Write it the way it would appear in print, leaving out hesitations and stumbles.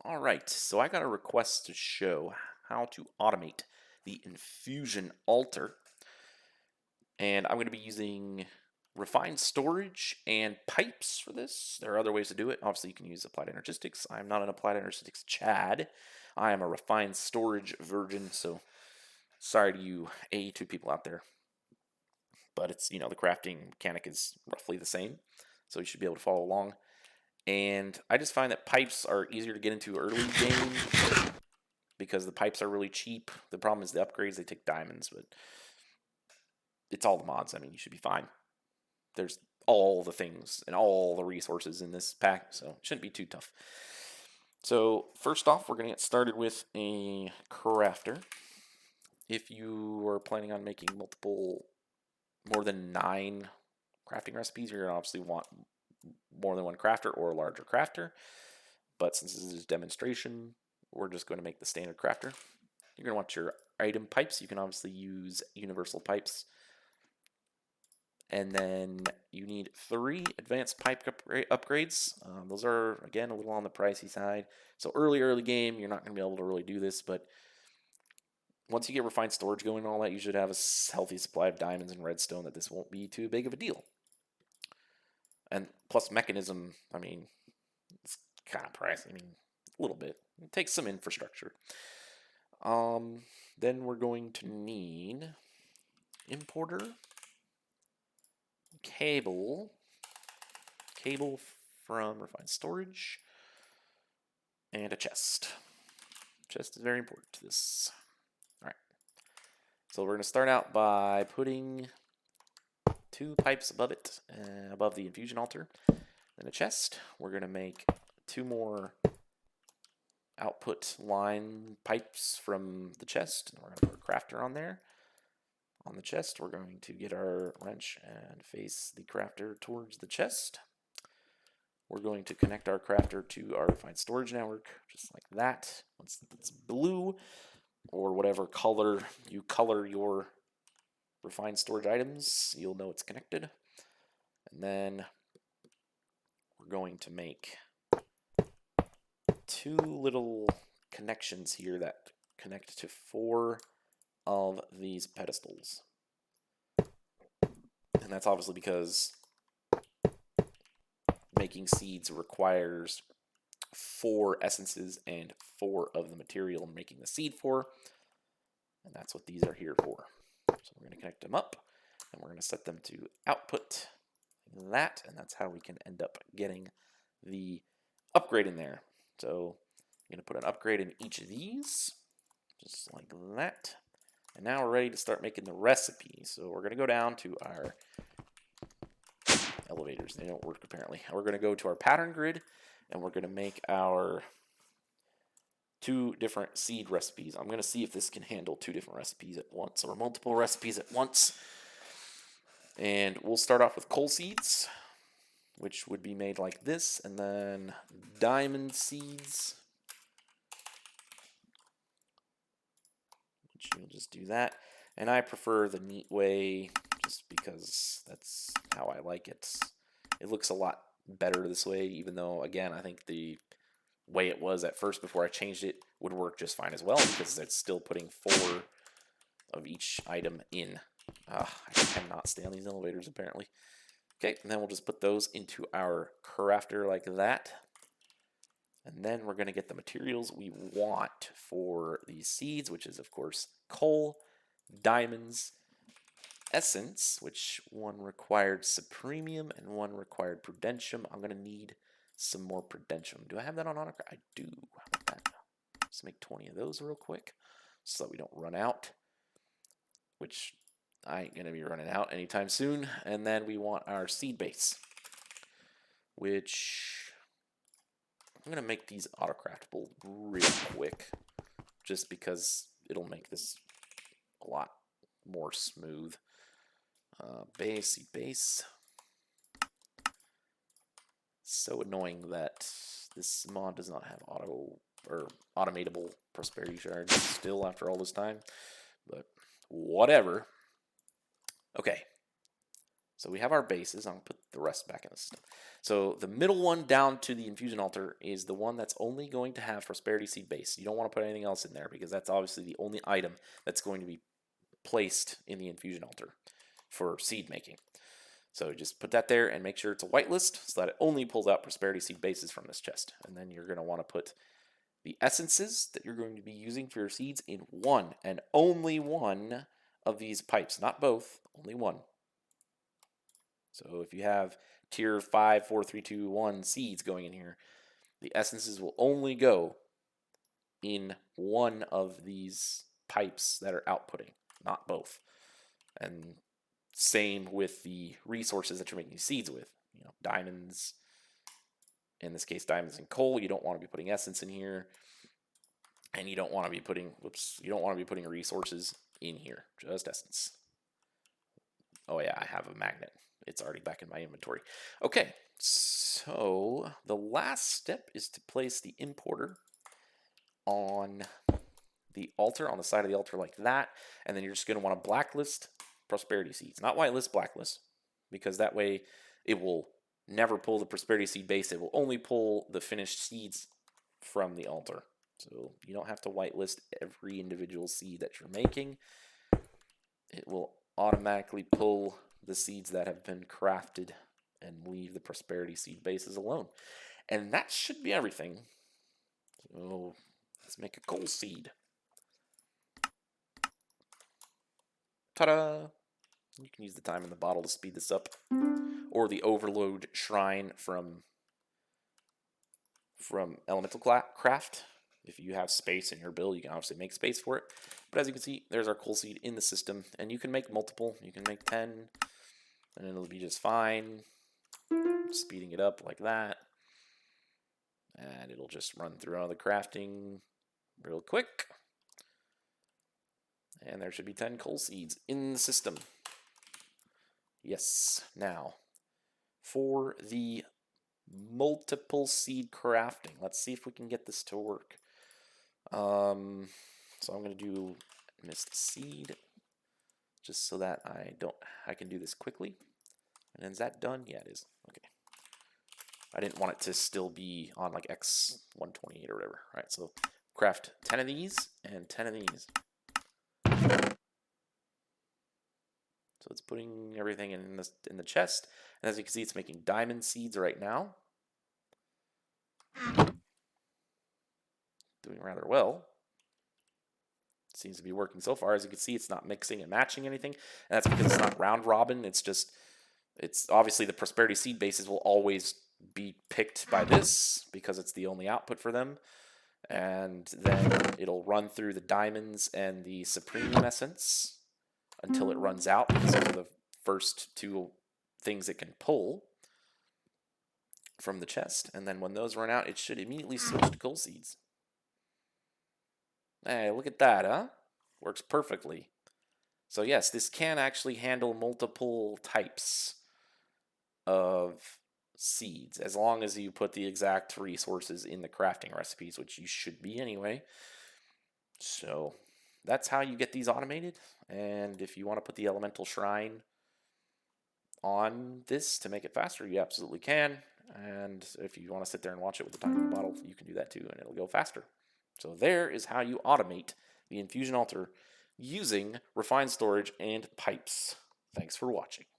All right, so I got a request to show how to automate the Infusion altar, and I'm going to be using refined storage and pipes for this. There are other ways to do it. Obviously, you can use applied energistics. I'm not an applied energistics Chad. I am a refined storage virgin, so sorry to you A2 people out there. But it's, the crafting mechanic is roughly the same, so you should be able to follow along. And I just find that pipes are easier to get into early game because the pipes are really cheap. The problem is the upgrades, they take diamonds, but it's all the mods. I mean, you should be fine. There's all the things and all the resources in this pack, so it shouldn't be too tough. So first off, we're going to get started with a crafter. If you are planning on making more than 9 crafting recipes, you're going to obviously want more than one crafter or a larger crafter. But since this is a demonstration, we're just going to make the standard crafter. You're going to want your item pipes. You can obviously use universal pipes. And then you need 3 advanced pipe upgrades. Those are, again, a little on the pricey side. So early game, you're not going to be able to really do this. But once you get refined storage going and all that, you should have a healthy supply of diamonds and redstone that this won't be too big of a deal. And plus mechanism, I mean, it's kind of pricey. I mean, a little bit. It takes some infrastructure. Then we're going to need importer, cable from refined storage, and a chest. Chest is very important to this. All right. So we're going to start out by putting 2 pipes above it, above the infusion altar. Then a chest. We're going to make 2 more output line pipes from the chest. We're going to put a crafter on there. On the chest, we're going to get our wrench and face the crafter towards the chest. We're going to connect our crafter to our refined storage network, just like that. Once it's blue, or whatever color you color your refined storage items, you'll know it's connected. And then we're going to make 2 little connections here that connect to 4 of these pedestals. And that's obviously because making seeds requires 4 essences and 4 of the material I'm making the seed for. And that's what these are here for. So we're going to connect them up, and we're going to set them to output like that, and that's how we can end up getting the upgrade in there. So I'm going to put an upgrade in each of these, just like that. And now we're ready to start making the recipe. So we're going to go down to our elevators. They don't work apparently. We're going to go to our pattern grid, and we're going to make our 2 different seed recipes. I'm going to see if this can handle 2 different recipes at once, or multiple recipes at once. And we'll start off with coal seeds, which would be made like this, and then diamond seeds, which you'll just do that. And I prefer the neat way just because that's how I like it. It looks a lot better this way, even though, again, I think the way it was at first before I changed it would work just fine as well, because it's still putting 4 of each item in. I cannot stay on these elevators apparently. Okay, and then we'll just put those into our crafter like that. And then we're going to get the materials we want for these seeds, which is, of course, coal, diamonds, essence, which one required supremium and one required prudentium. I'm going to need some more prudentium. Do I have that on autocraft? I do. How about that? Let's make 20 of those real quick so that we don't run out, which I ain't going to be running out anytime soon. And then we want our seed base, which I'm going to make these autocraftable real quick just because it'll make this a lot more smooth. Base. So annoying that this mod does not have automatable prosperity shards still after all this time, but whatever. Okay, So we have our bases. I'll put the rest back in the system. So the middle one down to the infusion altar is the one that's only going to have prosperity seed base. You don't want to put anything else in there because that's obviously the only item that's going to be placed in the infusion altar for seed making. So just put that there and make sure it's a whitelist so that it only pulls out prosperity seed bases from this chest. And then you're going to want to put the essences that you're going to be using for your seeds in one and only one of these pipes, not both, only one. So if you have tier 5, 4, 3, 2, 1 seeds going in here, the essences will only go in one of these pipes that are outputting, not both. And same with the resources that you're making seeds with. You know, diamonds, in this case, diamonds and coal. You don't want to be putting essence in here. And you don't want to be putting, you don't want to be putting resources in here, just essence. Oh yeah, I have a magnet. It's already back in my inventory. Okay, so the last step is to place the importer on the altar, on the side of the altar like that, and then you're just going to want to blacklist prosperity seeds. Not whitelist, blacklist, because that way it will never pull the prosperity seed base. It will only pull the finished seeds from the altar. So you don't have to whitelist every individual seed that you're making. It will automatically pull the seeds that have been crafted and leave the prosperity seed bases alone. And that should be everything. So let's make a coal seed. Ta-da! You can use the time in the bottle to speed this up. Or the overload shrine from Elemental Craft. If you have space in your build, you can obviously make space for it. But as you can see, there's our coal seed in the system. And you can make multiple. You can make 10. And it'll be just fine. Speeding it up like that. And it'll just run through all the crafting real quick. And there should be 10 coal seeds in the system. Yes. Now, for the multiple seed crafting, let's see if we can get this to work. So I'm going to do mist seed just so that I can do this quickly. And is that done? Yeah, it is. Okay. I didn't want it to still be on like X128 or whatever. All right, so craft 10 of these and 10 of these. So it's putting everything in the chest. And as you can see, it's making diamond seeds right now. Doing rather well. Seems to be working so far. As you can see, it's not mixing and matching anything. And that's because it's not round robin. It's obviously the prosperity seed bases will always be picked by this because it's the only output for them. And then it'll run through the diamonds and the supreme essence until it runs out because those are the first two things it can pull from the chest. And then when those run out, it should immediately switch to coal seeds. Hey, look at that, huh? Works perfectly. So yes, this can actually handle multiple types of seeds, as long as you put the exact resources in the crafting recipes, which you should be anyway. So that's how you get these automated. And if you want to put the elemental shrine on this to make it faster, you absolutely can. And if you want to sit there and watch it with the time in the bottle, you can do that too, and it'll go faster. So there is how you automate the infusion altar using refined storage and pipes. Thanks for watching.